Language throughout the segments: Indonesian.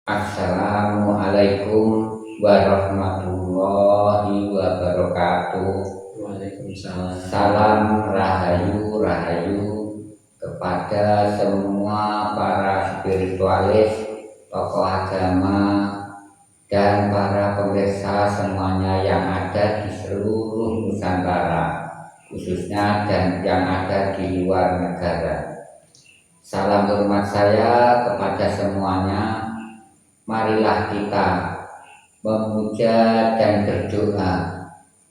Assalamualaikum warahmatullahi wabarakatuh. Waalaikumsalam. Salam rahayu kepada semua para spiritualis, tokoh agama, dan para pemirsa semuanya yang ada di seluruh Nusantara, khususnya dan yang ada di luar negara. Salam hormat saya kepada semuanya. Marilah kita memuja dan berdoa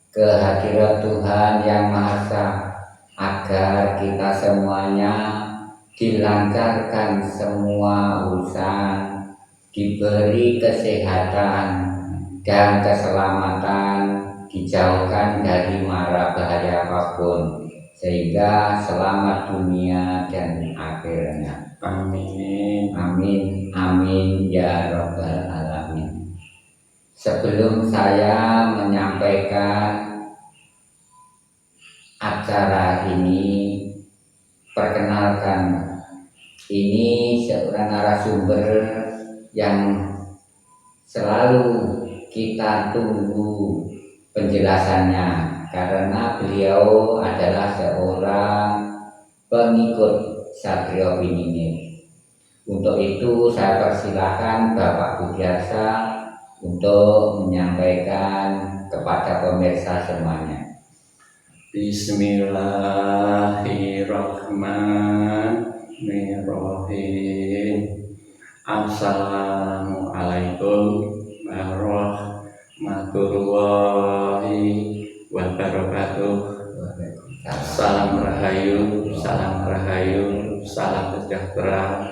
kehadirat Tuhan Yang Maha Esa agar kita semuanya dilancarkan semua urusan, diberi kesehatan dan keselamatan, dijauhkan dari mara bahaya apapun, sehingga selamat dunia dan akhirnya. Amin. Amin, amin ya Rabbal Alamin. Sebelum saya menyampaikan acara ini, perkenalkan, ini seorang narasumber yang selalu kita tunggu penjelasannya, karena beliau adalah seorang pengikut Satrio Piningit. Untuk itu saya persilahkan Bapak Budiarsa untuk menyampaikan kepada pemirsa semuanya. Bismillahirrahmanirrahim. Assalamualaikum warahmatullahi wabarakatuh. Salam rahayu, salam sejahtera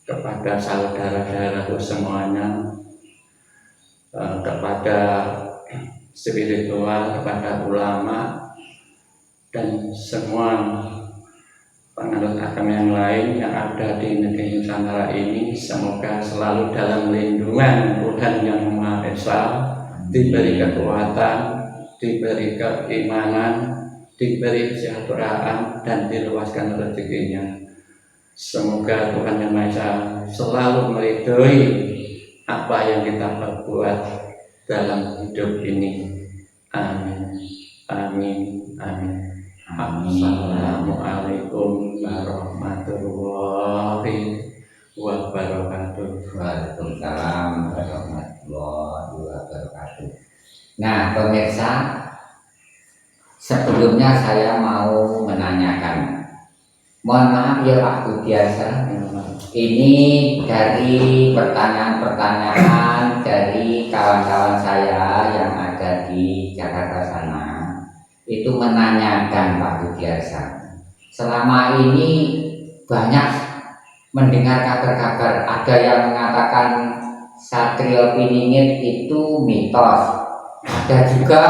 kepada saudara-saudaraku semuanya, kepada spiritual, kepada ulama, dan semua penganut agama yang lain yang ada di negeri Nusantara ini. Semoga selalu dalam lindungan Tuhan Yang Maha Esa, diberi kekuatan, diberi keimanan, diberi kesejahteraan, dan diluaskan rezekinya. Semoga Tuhan Yang Maha Esa selalu meridhoi apa yang kita perbuat dalam hidup ini. Amin, amin, amin. Assalamualaikum warahmatullahi wabarakatuh. Waalaikumsalam warahmatullahi wabarakatuh. Nah, pemirsa, sebelumnya saya mau menanyakan, mohon maaf ya Pak Budiarsa, ini dari pertanyaan-pertanyaan dari kawan-kawan saya yang ada di Jakarta sana, itu menanyakan Pak Budiarsa, selama ini banyak mendengar kabar-kabar, ada yang mengatakan Satrio Piningit itu mitos, ada juga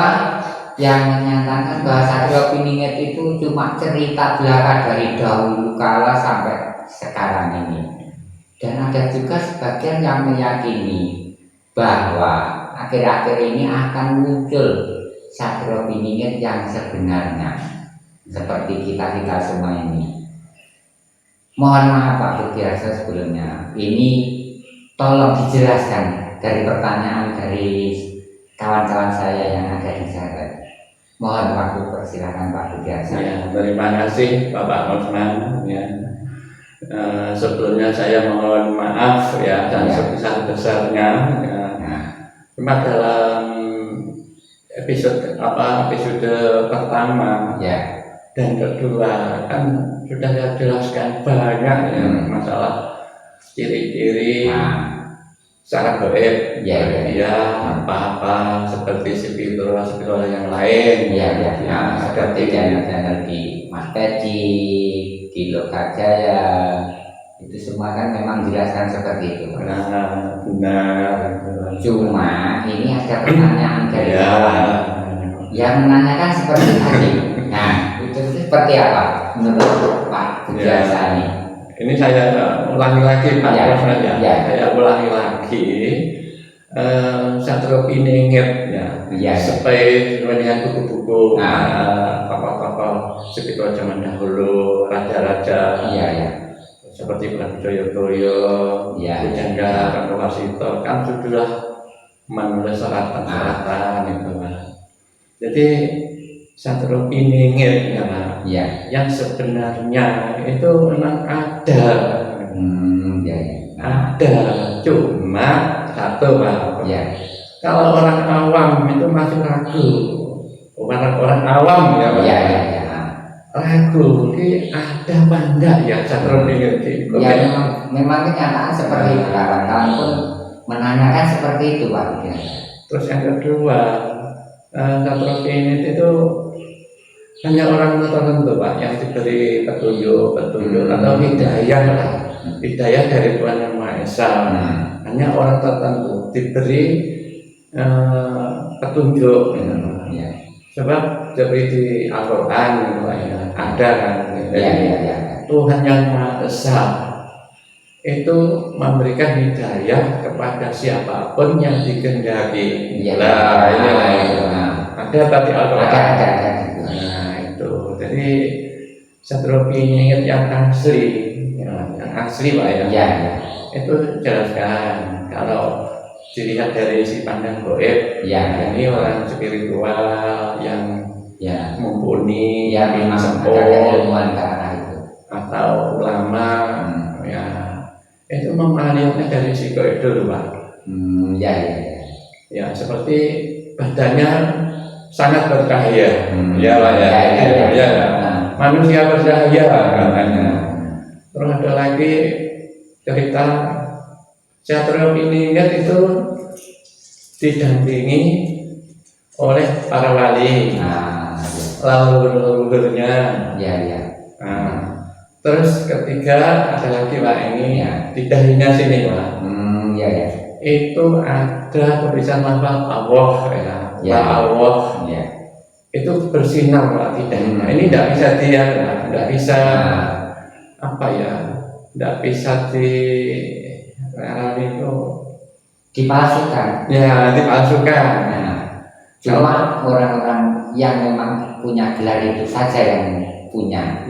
yang menyatakan bahwa Satrio Piningit itu cuma cerita belaka dari dahulu kala sampai sekarang ini. Dan ada juga sebagian yang meyakini bahwa akhir-akhir ini akan muncul Satrio Piningit yang sebenarnya, seperti kita semua ini. Mohon maaf Pak Budiarsa sebelumnya, ini tolong dijelaskan dari pertanyaan dari kawan-kawan saya yang ada di sana. Mohon waktu, persilakan Pak Budiarsa. Ya, terima kasih Bapak Osman. Ya. Sebelumnya saya mohon maaf ya, dan sebesar-besarnya. Ya. Cuma dalam episode pertama dan kedua kan sudah saya jelaskan banyak ya, masalah ciri-ciri secara goib, apa-apa seperti spiritual yang lain, seperti channel di Mas Peci, di Lokajaya, itu semua kan memang jelaskan seperti itu. Benar. Cuma ini ada pertanyaan dari kawan yang menanyakan seperti tadi. Nah, itu seperti apa menurut Pak Budiarsa ini? Ini saya ulangi lagi Pak Osman ya. Saya ulangi lagi. Satrio Piningit ya, seperti dengan buku-buku tokoh-tokoh spiritual zaman dahulu, raja-raja, seperti Prabu Jayabaya, Ya. Pujangga Cakrawasita kan sudah menulis suratan-suratan itu Pak. Jadi Satrio Piningit ya Pak, Ya. yang sebenarnya itu memang ada, Ya, ya. ada, cuma satu Pak. Ya. Kalau orang awam itu masih ragu, orang awam ya Pak. Ya, ya, ya. Ragu, ini ada apa enggak ya Satrio Piningit? Ya, memang kenyataan seperti itu, kawan-kawan pun menanyakan seperti itu Pak. Terus yang kedua, Satrio Piningit itu hanya orang tertentu Pak yang diberi petunjuk atau hidayah lah, hidayah dari Tuhan Yang Maha Esa. Hanya orang tertentu diberi petunjuk, gitu. Ya. Sebab seperti di Al-Quran gitu, ya, ada kan, gitu. Ya, ya, ya. Tuhan Yang Maha Esa itu memberikan hidayah kepada siapapun yang dikehendaki. Ya, Nah, ya. ini lah itu. Ada tadi Al-Quran. Ada. Nah itu, jadi Satrio Piningit yang asli, ya, yang asli Pak ya, Ya, ya. itu jelaskan kalau dilihat dari si pandang goib, Ya, ini orang spiritual yang ya. mumpuni, Ya, memang sepuh, ada ilmuwan ke arah itu. atau ulama, ya itu memahaminya dari si goib dulu Pak. Ya, ya, ya. Ya seperti badannya sangat bercahaya, ya Pak ya, Ya. manusia bercahaya katanya. Terus ada lagi cerita Satrio Piningit itu didampingi oleh para wali, leluhurnya. Ya. Nah, terus ketiga ada lagi Pak ini, Ya. di dahinya sini Pak. Ya. Itu ada tulisan lafaz Allah ya, Ya. Allah. Ya. Itu bersinar Pak di dahinya. Ini tidak bisa dia, tidak bisa apa ya, tidak bisa itu Dipalsukan. ya, dipalsukan. Cuma orang-orang yang memang punya gelar itu saja yang punya.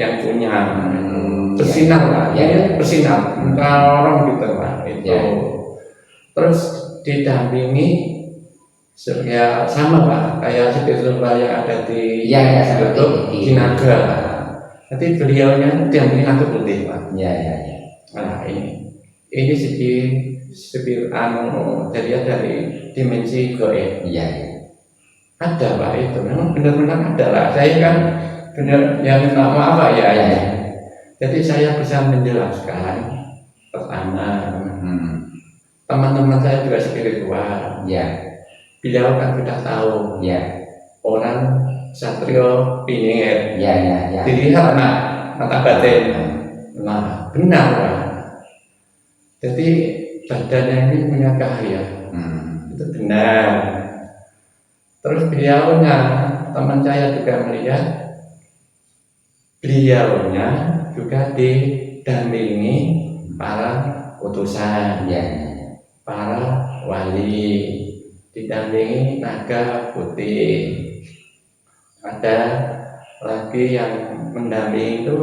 Bersinar Pak, Ya. ini bersinar, orang gitu Pak itu. Ya. Terus didampingi ya sama Pak, kayak spiritual yang ada di Ya, seperti di Naga. Nanti beliaunya didampingi naga putih Pak. Ya. Nah ini jadi dari dimensi goib. Ya. Ada Pak itu, memang benar-benar ada lah. Saya kan benar yang maaf Pak ya. Jadi saya bisa menjelaskan pertama, teman-teman saya juga spiritual. Ya. Beliau kan sudah tahu. Ya. Orang Satrio Piningit. Ya. Dilihat mata batin. Nah benar Pak. Jadi badannya ini punya cahaya. Itu benar. Terus beliaunya, teman saya juga melihat, beliaunya juga didampingi para utusan, Ya. para wali, didampingi naga putih. Ada lagi yang mendampingi itu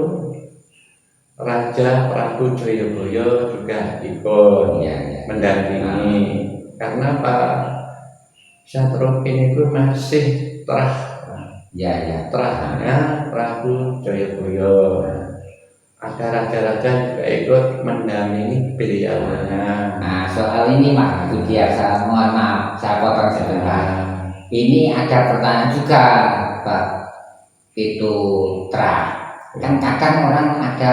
Raja Prabu Jayabaya juga ikut mendampingi. Karena Pak Satrio Piningit itu masih terahnya Prabu Jayabaya. Ada raja-raja juga ikut mendampingi beliaunya. Nah, soal ini Pak Budiarsa, mohon maaf saya potong sebentar. Ini ada pertanyaan juga Pak, itu terah. Kan kadang orang ada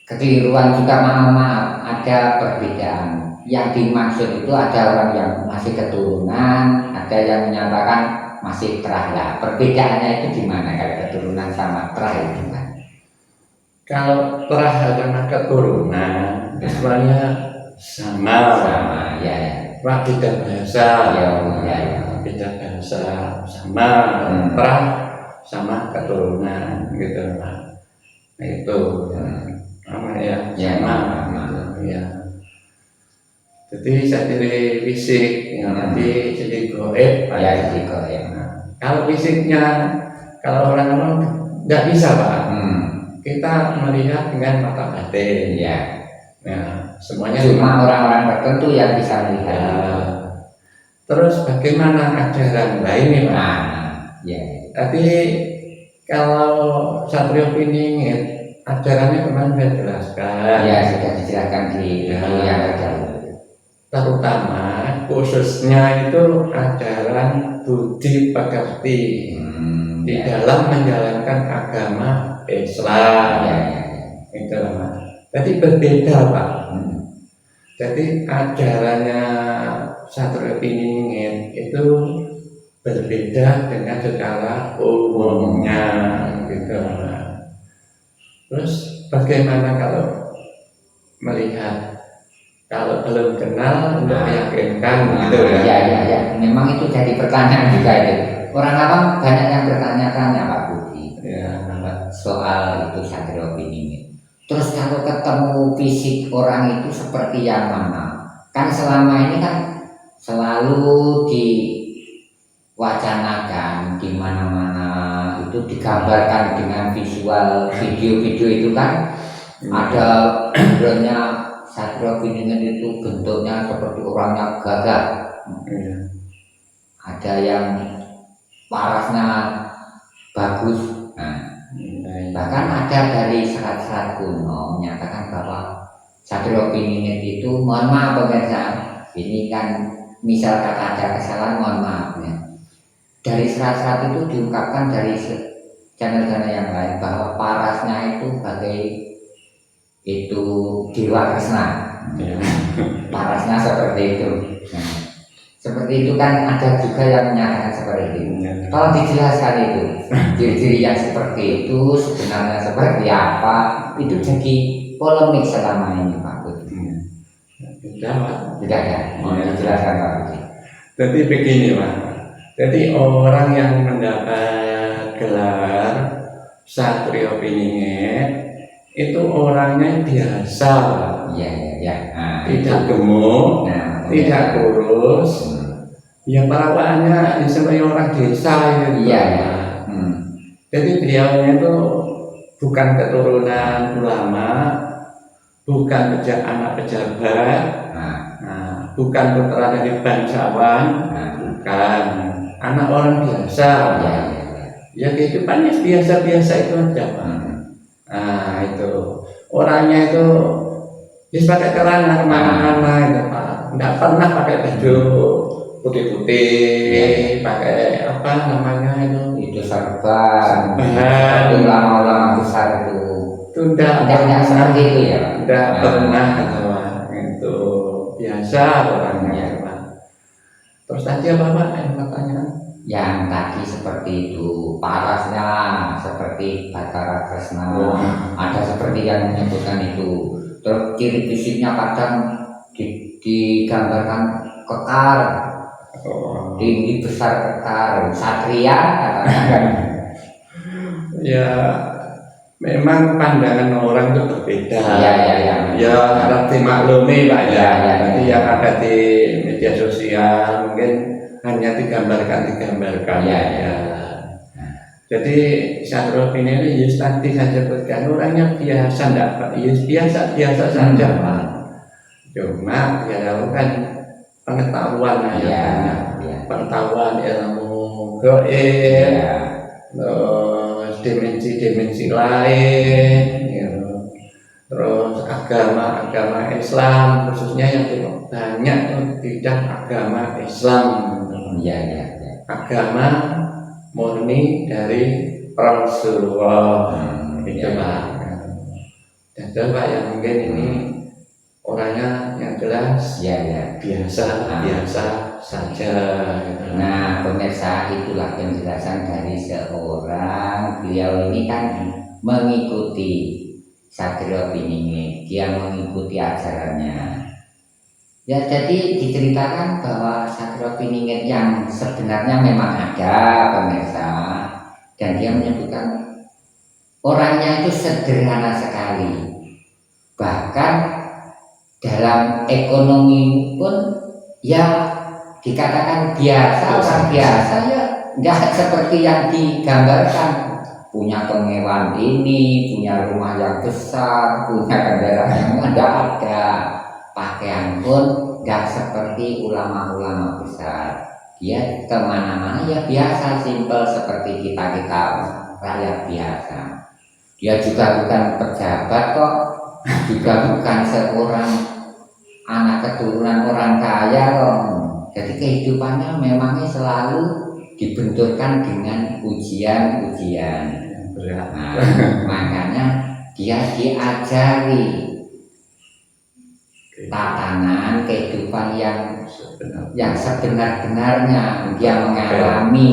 kekeliruan juga, maaf, ada perbedaan. Yang dimaksud itu ada orang yang masih keturunan, ada yang menyatakan masih terah lah. Perbedaannya itu di mana kalau keturunan sama terah itu kan? Kalau terah karena keturunan, sebenarnya sama ya. Pak, beda bahasa, beda bahasa sama terah sama keturunan gitu Pak. Nah, itu namanya sama. Ya. Jadi saya jadi fisik, nanti jadi goib. Jadi goib. Kalau fisiknya, kalau orang nggak bisa Pak. kita melihat dengan mata batin. Ya. Nah, semuanya Cuma orang-orang tertentu yang bisa melihat. ya. Terus bagaimana ajaran lain nih Pak? Nah, ya. Tadi kalau Satrio Piningit ajarannya kemarin sudah jelaskan. Ya, sudah dijelaskan di Ya. video yang terdahulu. Terutama khususnya itu ajaran budi pekerti di Ya. dalam menjalankan agama Islam. Ya, ya, ya. Itu Pak. Jadi berbeda Pak. Hmm. Jadi ajarannya Satrio Piningit itu berbeda dengan secara umumnya gitu. Terus bagaimana kalau melihat kalau belum kenal untuk meyakinkan gitu ya? Ya, ya, ya. Memang itu jadi pertanyaan juga itu. Orang awam banyak yang bertanya-tanya Pak Budi Ya, soal itu Satrio Piningit. Terus kalau ketemu fisik orang itu seperti yang mana? Kan selama ini kan selalu diwacanakan di mana-mana itu digambarkan dengan visual video-video itu kan ada backgroundnya Satrio Piningit itu bentuknya seperti orangnya gagah, iya. ada yang parasnya bagus. Nah, bahkan ada dari serat-serat kuno menyatakan bahwa Satrio Piningit itu, mohon maaf pemirsa, ini kan misalkan ada kesalahan, mohon maaf ya. Dari serat-serat itu diungkapkan dari channel-channel yang lain bahwa parasnya itu bagai itu Dewa Kresna. Ya. Parasnya seperti itu. Nah, seperti itu kan ada juga yang menyatakan seperti itu. Ya. Kalau dijelaskan itu ciri-ciri yang seperti itu sebenarnya seperti apa, itu jadi polemik selama ini Pak Budi. Tidak Pak. Tidak ya, mohon dijelaskan Pak Budi. Jadi begini Pak. Jadi orang yang mendapat gelar Satrio Piningit itu orangnya biasa, Iya, iya, iya. Nah, tidak gemuk, nah, tidak kurus, ya perawaannya seperti orang desa gitu. Iya, iya. Jadi beliaunya itu bukan keturunan ulama, bukan anak pejabat, bukan putra dari bangsawan, bukan anak orang biasa. Iya, iya. Ya kehidupannya biasa-biasa itu aja Pak. Nah itu orangnya itu bisa pakai celana kemana-mana itu Pak, nggak pernah pakai baju putih-putih, pakai apa namanya itu serban, serban. Ulama-ulama besar itu Tidak seperti itu ya Pak. Tidak pernah gitu Pak. Itu biasa orangnya Pak. Terus tadi apa Pak yang pertanyaan? Yang tadi seperti itu, parasnya seperti Bathara Kresna, ada seperti yang menyebutkan itu. Terus ciri fisiknya kadang digambarkan kekar, tinggi besar kekar, satria katakan. Ya memang pandangan orang itu berbeda. Ya harap dimaklumi Pak ya. Nanti yang ada di media sosial mungkin hanya digambarkan ya. Jadi Satrio Piningit tadi saya sebutkan orangnya biasa, enggak Pak? Biasa saja Pak. Cuma ya kan pengetahuan pengetahuan ilmu gaib, terus dimensi lain, terus agama Islam khususnya yang banyak bidang agama Islam. Agama murni dari Rasulullah itu Pak. Dan Pak yang mungkin ini orangnya yang jelas biasa saja. Nah pemirsa, itulah penjelasan dari seorang, beliau ini kan mengikuti Satrio Piningit, dia mengikuti ajarannya. Ya jadi diceritakan bahwa Satrio Piningit yang sebenarnya memang ada pemirsa, dan dia menyebutkan orangnya itu sederhana sekali, bahkan dalam ekonomi pun ya dikatakan biasa, orang biasa ya nggak seperti yang digambarkan, punya kemewahan ini, punya rumah yang besar, punya kendaraan yang tidak ada, pakaian pun tidak seperti ulama-ulama besar. Dia kemana-mana ya biasa, simpel seperti kita rakyat biasa. Dia juga bukan pejabat kok, juga bukan seorang anak keturunan orang kaya kok. Jadi kehidupannya memangnya selalu dibenturkan dengan ujian-ujian. Nah, makanya dia diajari tatanan kehidupan yang sebenar-benarnya, dia mengalami.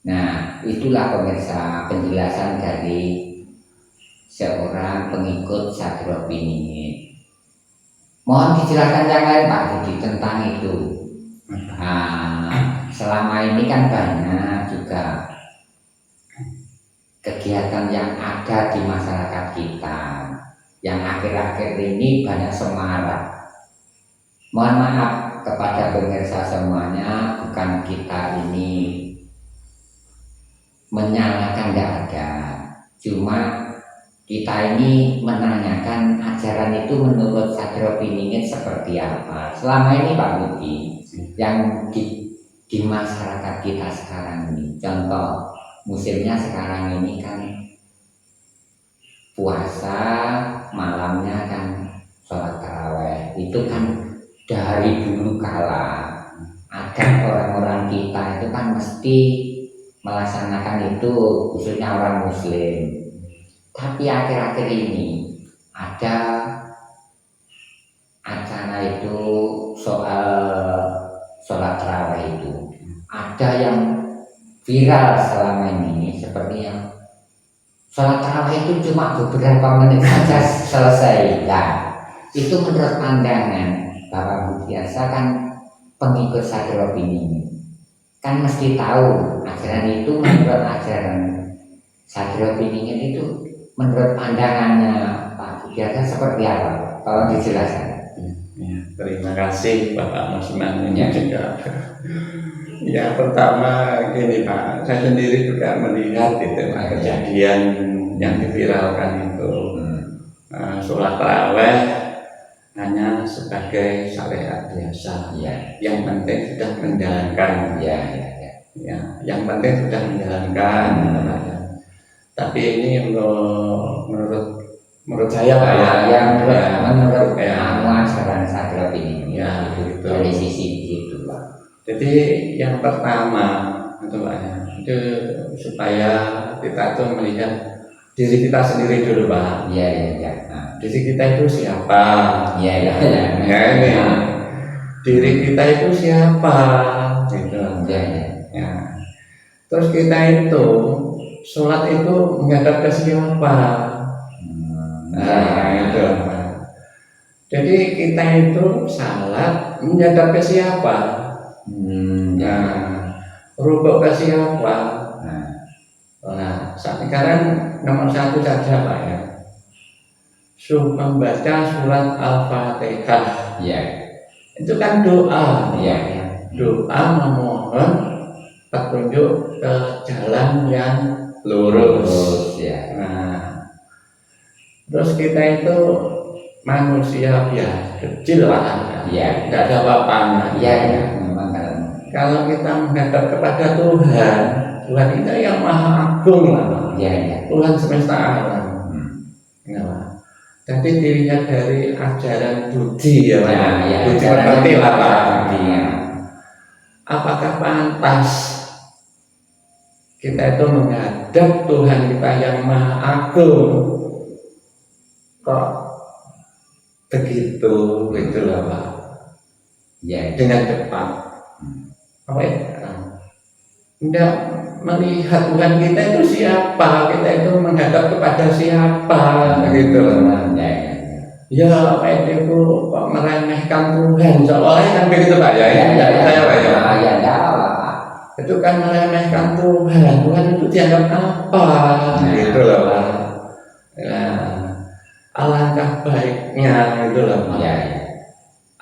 Nah, itulah pemirsa penjelasan dari seorang pengikut Sadro Piningit. Mohon dijelaskan yang lain Pak Budi tentang itu. Nah, selama ini kan banyak juga kegiatan yang ada di masyarakat kita, yang akhir-akhir ini banyak semarak. Mohon maaf kepada pemirsa semuanya, bukan kita ini menyalahkan, tidak ada. Cuma kita ini menanyakan ajaran itu menurut Sadro Piningit seperti apa. Selama ini Pak Budi, yang di masyarakat kita sekarang ini, contoh musimnya sekarang ini kan puasa, malamnya kan sholat taraweh. Itu kan dari dulu kala ada orang-orang kita itu kan mesti melaksanakan itu, khususnya orang muslim. Tapi akhir-akhir ini ada acara itu soal sholat taraweh itu, ada yang viral selama ini seperti yang sholat taraweh itu cuma beberapa menit saja selesai. Nah, itu menurut pandangan Bapak Budiasa kan pengikut Sadro Piningit, kan mesti tahu ajaran itu menurut ajaran Sadro Piningit itu menurut pandangannya Pak Budiasa seperti apa? Tolong dijelaskan. Ya, terima kasih Bapak Musman ini Ya. juga. Ya pertama gini Pak, saya sendiri juga melihat itu Pak, kejadian yang diviralkan itu sholat taraweh hanya sebagai syariat biasa. Ya. Yang penting sudah menjalankan. Ya. Ya, yang penting sudah menjalankan. Tapi ini menurut saya Pak ya, menurut ya, ajaran Sadro Piningit ya, itu gitu. dari sisi itu Pak. Jadi yang pertama itu Pak ya, itu supaya kita tuh melihat diri kita sendiri dulu Pak. Iya. Diri kita itu siapa? Iya. Ya ini. Diri kita itu siapa? Gitu. Ya. Ya. Terus kita itu sholat itu menghadap ke siapa? Nah itu. Jadi kita itu sholat menghadap ke siapa? Nah, rukuk ke siapa? Nah, sekarang nomor satu saja Pak ya. Membaca surat Al-Fatihah. Iya. Itu kan doa. Iya. Doa memohon petunjuk ke jalan yang lurus. Ya. Nah, terus kita itu manusia biasa, kecil lah. Iya. Tidak ada apa-apanya. Iya. Memang kalau kita menghadap kepada Tuhan, Tuhan kita yang maha agung lah. Iya. Tuhan semesta alam. Nah, jadi dilihat dari ajaran budi ya Pak. Ya, Budi seperti apa? Ya. Apakah pantas kita itu menghadap Tuhan kita yang maha agung kok begitu gitu lah Pak? Ya. Dengan cepat. Apa ya? Tidak melihat Tuhan kita itu siapa, kita itu menghadap kepada siapa gitu loh. Ya apa itu kok meremehkan Tuhan, seolah-olah kan begitu Pak ya. Saya Pak ya. Ya, apa. Itu kan meremehkan Tuhan. Tuhan itu dianggap apa gitu loh Pak. Ya, alangkah baiknya gitu loh Pak. Ya.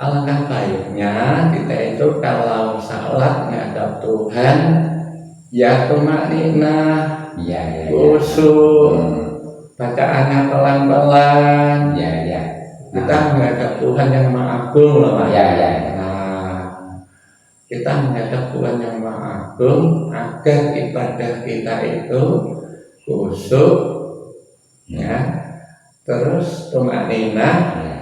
Alangkah baiknya kita itu kalau salat menghadap Tuhan ya tumak nina, Iya, iya, iya. khusyuk, Hmm. bacaannya pelan-pelan. Iya, iya. Kita menghadap Tuhan yang Maha Agung loh Pak. Iya, iya, iya. Nah, kita menghadap Tuhan yang Maha Agung agar ibadah kita itu khusyuk, ya, terus tumak nina, Iya.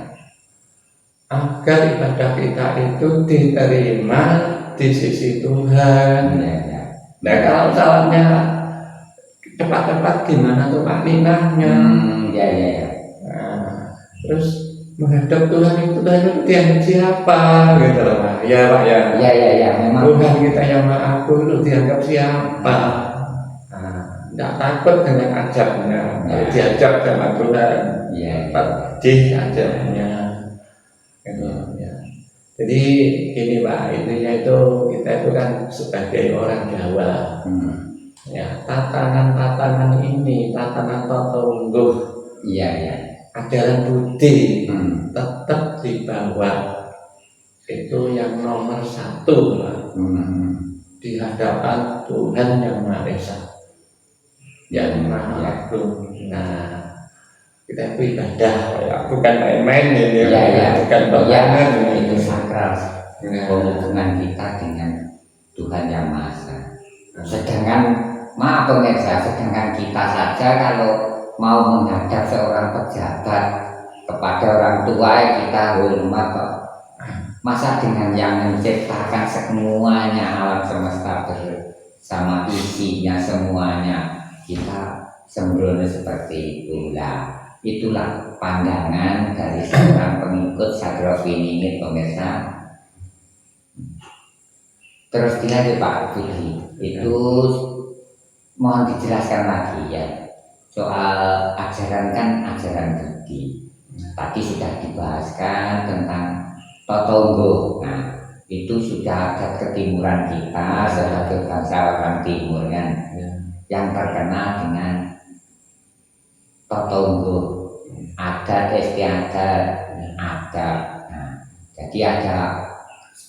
agar ibadah kita itu diterima di sisi Tuhan. Iya, iya. Nah kalau salahnya cepat-cepat gimana tumak ninanya? Iya, iya, iya. Nah, terus menghadap Tuhan itu dianggap siapa gitu loh Pak. Ya Pak ya. Iya, iya, iya. Memang. Tuhan kita yang Maha Agung itu dianggap siapa? Nah, tidak takut dengan ajaknya. Kalau diajak sama Tuhan, Iya, iya. pasti ajaknya. Gitu, ya. Jadi gini Pak, intinya itu kita itu kan sebagai orang Jawa, ya tatanan ini, tatanan totonggo, Iya, iya. ajaran budi Hmm. tetap dibawa itu yang nomor satu Pak, di hadapan Tuhan yang Maha Esa, yang Maha Agung. Nah, kita itu ibadah, ya, bukan main-main ini, Iya, iya. bukan Iya, bayangan itu sakral. Nah, Hubungan kita dengan Tuhan yang Maha Esa. Sedangkan maaf pemirsa, sedangkan kita saja kalau mau menghadap seorang pejabat kepada orang tua kita hormat, masa dengan yang menciptakan semuanya alam semesta bersama isinya semuanya kita sembrono seperti itulah. Itulah pandangan dari seorang pengikut Sagrafini pemirsa. Terus dilanjut Pak Budi, itu mohon dijelaskan lagi ya soal ajaran kan ajaran budi. Tadi sudah dibahaskan tentang totonggo. Nah, itu sudah ada ketimuran kita sebagai bangsa orang timur kan, yang terkenal dengan totonggo, adat istiadat, adab. Nah, jadi ada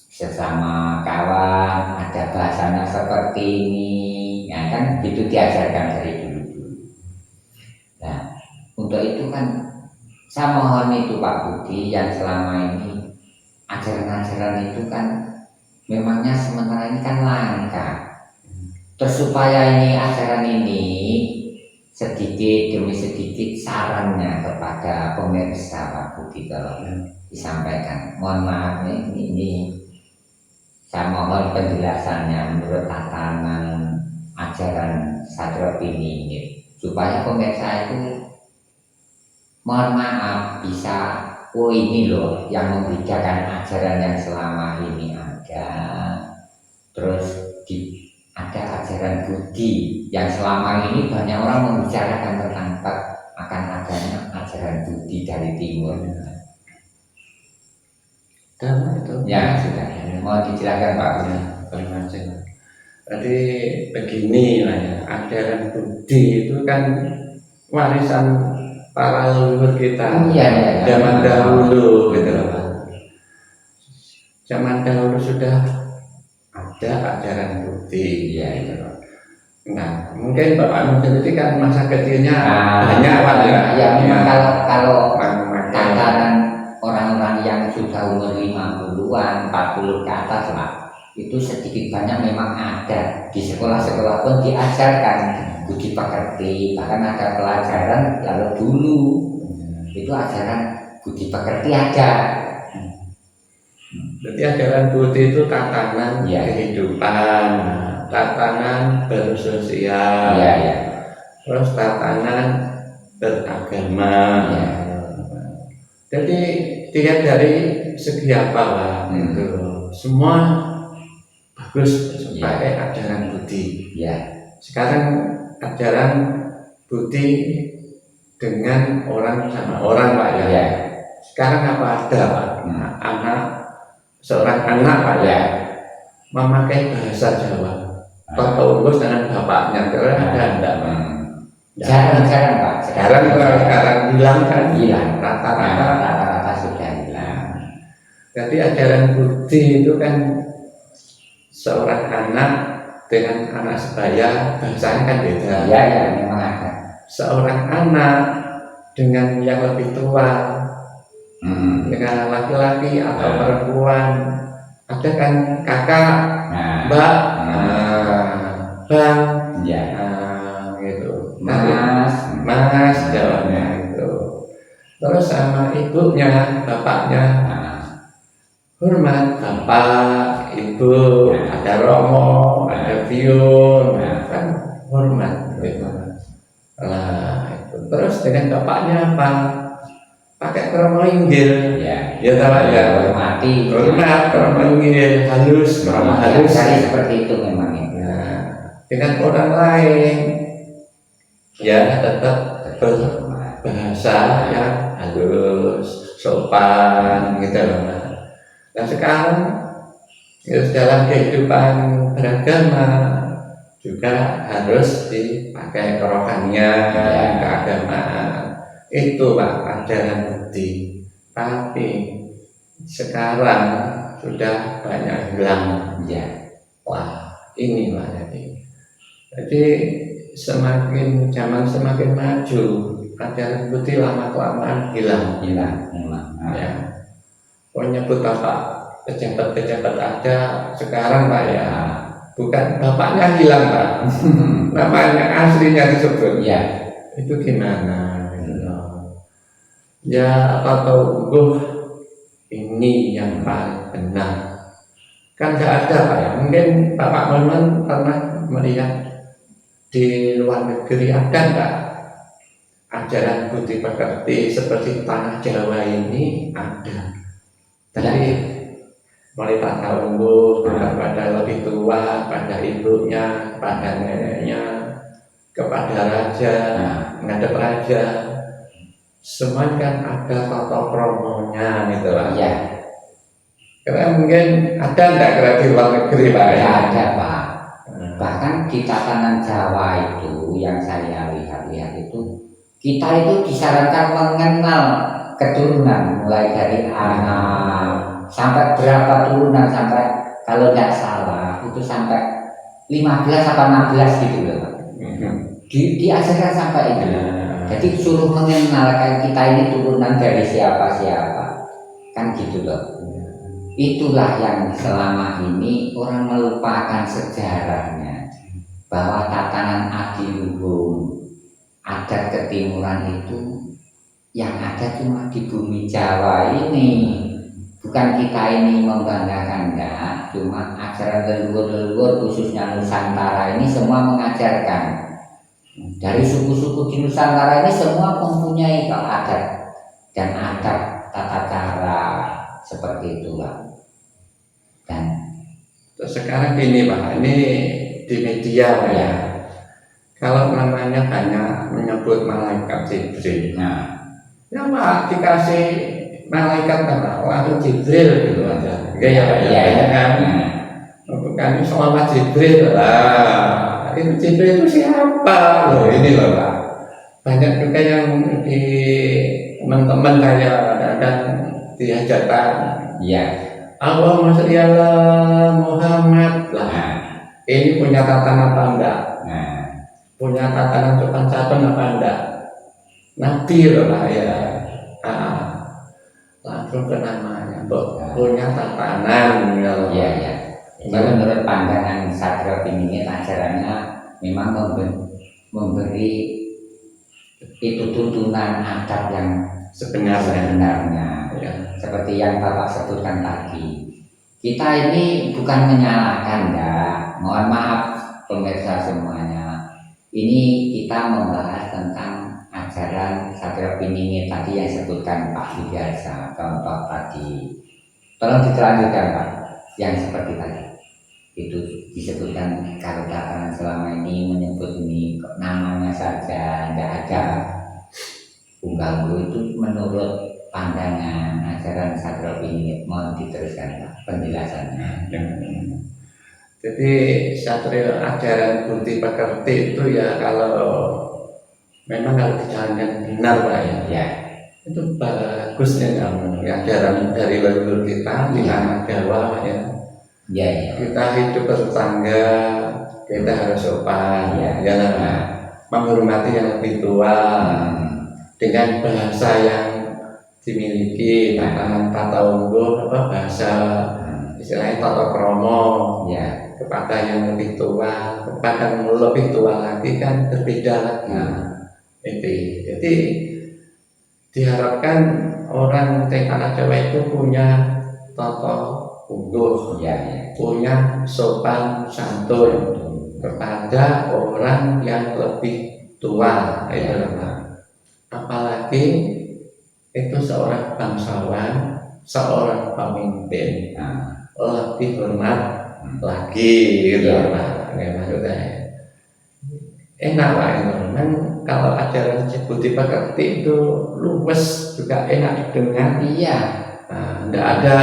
sesama kawan, ada bahasanya seperti ini, ya kan itu diajarkan dari dulu. Nah, untuk itu kan saya mohon itu Pak Budi yang selama ini ajaran-ajaran itu kan memangnya sementara ini kan langka. Terus supaya ini ajaran ini sedikit demi sedikit sarannya kepada pemirsa Pak Budi kalau disampaikan. Mohon maaf ini saya mohon penjelasannya menurut tatanan ajaran Sagrafini ini supaya pemirsa itu mohon maaf bisa ini loh yang membedakan ajaran yang selama ini ada, terus ada ajaran budi yang selama ini banyak orang membicarakan tentang akan adanya ajaran budi dari timur. Itu Ya sudah, mau dijelaskan Pak. Jadi begini lah ya, ajaran budi itu kan warisan para leluhur kita. Iya. Zaman dahulu gitu loh Pak. Zaman dahulu sudah ada ajaran budi. Iya itu. Nah, mungkin Bapak sendiri kan masa kecilnya banyak Pak ya. Ya memang kalau tatanan orang-orang yang sudah umur 50-an, 40 ke atas lah, itu sedikit banyak memang ada di sekolah-sekolah pun diajarkan budi pekerti, bahkan ada pelajaran kalau dulu itu ajaran budi pekerti ada. Jadi ajaran budi itu tatanan kehidupan, tatanan bersosial, terus tatanan beragama. Jadi dilihat dari segi apa lah, itu semua bagus pakai ajaran budi. Sekarang ajaran budi dengan orang sama orang Pak ya. Sekarang apa ada Pak? Anak seorang anak Pak ya memakai bahasa Jawa. Totonggo dengan bapaknya, kira ada enggak Pak? Jarang Pak. Sekarang hilang kan? Hilang. Rata-rata sudah hilang. Jadi ajaran budi itu kan seorang anak dengan anak sebaya bahasanya kan beda. Iya ya, memang ada. Seorang anak dengan yang lebih tua, dengan laki-laki atau Nah. perempuan, ada kan kakak, Nah, mbak, bang, ya, gitu. mas, Jawabnya itu. Terus sama ibunya, bapaknya, nah, hormat bapak, ibu, ada romo, ada biun, kan hormat gitu. Nah, itu. Terus dengan bapaknya apa? Pakai kromo inggil, ya, tahu ya, hormati, hormat, kromo inggil, halus, kromo halus. Cari seperti itu memang ya. Nah, dengan orang lain, ya tetap berbahasa yang halus, sopan, gitu loh. Nah sekarang dalam kehidupan beragama juga harus dipakai kerohanian, keagamaan. Itu Pak ajaran budi. Tapi sekarang sudah banyak hilang. Ya. Wah ini Pak jadi semakin zaman semakin maju, ajaran budi lama kelamaan hilang memang. ya. Menyebut bapak pejabat-pejabat ada sekarang Pak ya, bukan bapaknya hilang Pak, namanya aslinya disebut. Ya. Itu gimana? Ya apa tahu ini yang paling benar. Kan nggak ada Pak ya. Mungkin Bapak Maman pernah melihat di luar negeri ada nggak ajaran budi pekerti seperti tanah Jawa ini ada. Tadi mulai Pak Unggul kepada lebih tua, pada ibunya, pada neneknya, kepada raja, menghadap raja. Semua kan ada tata kromonya gitu Pak. Iya. Karena mungkin ada enggak kira di luar negeri Pak? Ya ada Pak. Bahkan di tatanan Jawa itu yang saya lihat itu, kita itu disarankan mengenal keturunan mulai dari anak sampai berapa turunan, sampai kalau tidak salah itu sampai 15 atau 16 gitu loh Pak. Diajarkan sampai itu. Jadi suruh mengenalkan kita ini turunan dari siapa-siapa, kan gitu loh. Itulah yang selama ini orang melupakan sejarahnya, bahwa tatanan adiluhung adat ketimuran itu yang ada cuma di bumi Jawa ini. Bukan kita ini membanggakan, enggak, cuma ajaran leluhur-leluhur khususnya Nusantara ini semua mengajarkan. Dari suku-suku di Nusantara ini semua mempunyai adat dan adat tata cara seperti itulah. Dan sekarang gini Pak, ini di media Pak ya. Kalau namanya banyak menyebut malaikat Jibril, ya Pak dikasih malaikat Pak, langsung Jibril gitu aja. Iya kan? Bukan sholawat Jibril lah. Itu Jibril itu siapa? Loh ini loh Pak. Banyak juga yang di teman-teman saya kadang diajarkan. Iya. Allahumma sholli ala Muhammad lah. Ini punya tatanan apa enggak? Punya tatanan sopan santun apa enggak? Nabi loh Pak ya. Langsung ke namanya. Punya tatanan. Iya iya. Jadi menurut pandangan Satrio Piningit ajarannya memang memberi itu tuntunan adat yang sebenarnya ya. Seperti yang Bapak sebutkan tadi, kita ini bukan menyalahkan enggak, mohon maaf pemirsa semuanya, ini kita membahas tentang ajaran Satrio Piningit tadi yang sebutkan Pak Widiasa, contoh tadi. Tolong diterangkan Pak yang seperti tadi itu disebutkan. Kalau tatanan selama ini menyebut ini namanya saja, tidak ada unggal itu menurut pandangan ajaran Satrio Piningit. Mohon diteruskan Pak penjelasannya. Jadi Satrio ajaran budi pekerti itu ya kalau memang kalau dijalankan benar Pak ya, itu bagus ya ajaran dari leluhur kita di tanah Jawa ya. Kita hidup bertetangga, kita harus sopan, Iya. ya lah. Menghormati yang lebih tua dengan bahasa yang dimiliki, tata unggul, bahasa istilahnya tata kromo, Ya. kepada yang lebih tua, kepada yang lebih tua lagi kan berbeda lagi. Jadi diharapkan orang TK Jawa itu punya tata unggul, punya sopan santun kepada orang yang lebih tua, apalagi itu seorang bangsawan, seorang pemimpin, lebih hormat lagi gitu lah, maksudnya enak lah itu. Kan kalau ajaran budi pekerti itu luwes juga enak didengar. Iya. Nggak ada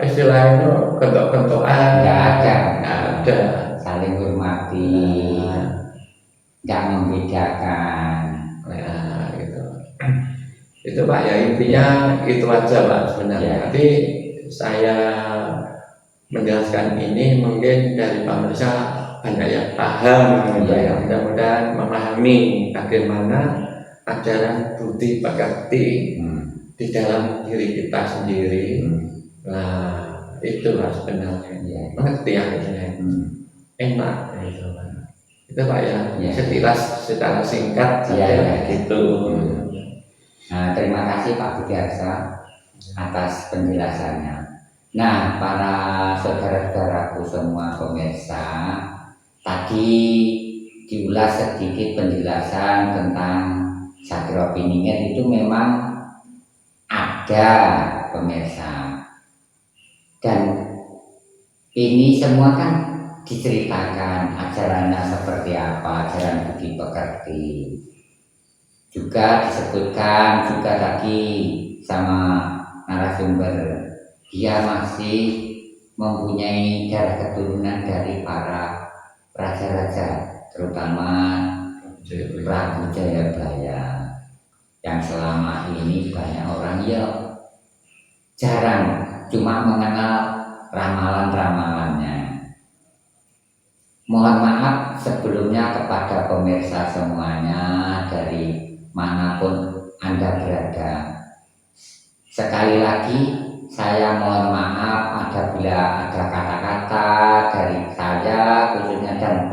istilahnya kentok-kentokan, nggak ada. Saling hormati, nggak membedakan. Gitu. Itu Pak ya, intinya itu aja Pak sebenarnya. Nanti saya menjelaskan ini mungkin dari pemirsa banyak yang paham, mudah-mudahan memahami bagaimana ajaran budi pekerti di dalam diri kita sendiri. Nah, itu lah sebenarnya. Mengerti akhirnya. Enak gitu. Itu Pak ya, sekilas secara singkat saja gitu. Nah, terima kasih Pak Budiarsa atas penjelasannya. Nah, para saudara-saudaraku semua pemirsa, tadi diulas sedikit penjelasan tentang Satrio Piningen itu memang ada pemirsa, dan ini semua kan diceritakan ajarannya seperti apa, ajaran budi pekerti. Juga disebutkan juga tadi sama narasumber, dia masih mempunyai darah keturunan dari para raja-raja, terutama Prabu Jayabaya, yang selama ini banyak orang jarang cuma mengenal ramalan-ramalannya. Mohon maaf sebelumnya kepada pemirsa semuanya dari manapun Anda berada. Sekali lagi saya mohon maaf apabila ada kata-kata dari saya khususnya dan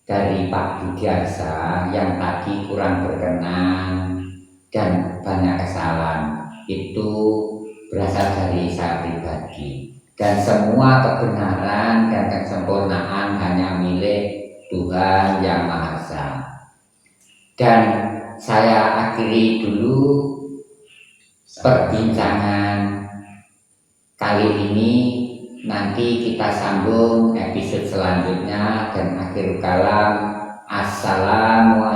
dari Pak Budiarsa yang tadi kurang berkenan dan banyak kesalahan. Itu berasal dari saya pribadi, dan semua kebenaran dan kesempurnaan hanya milik Tuhan Yang Maha Esa. Dan saya akhiri dulu perbincangan kali ini. Nanti kita sambung episode selanjutnya, dan akhir kalam assalamualaikum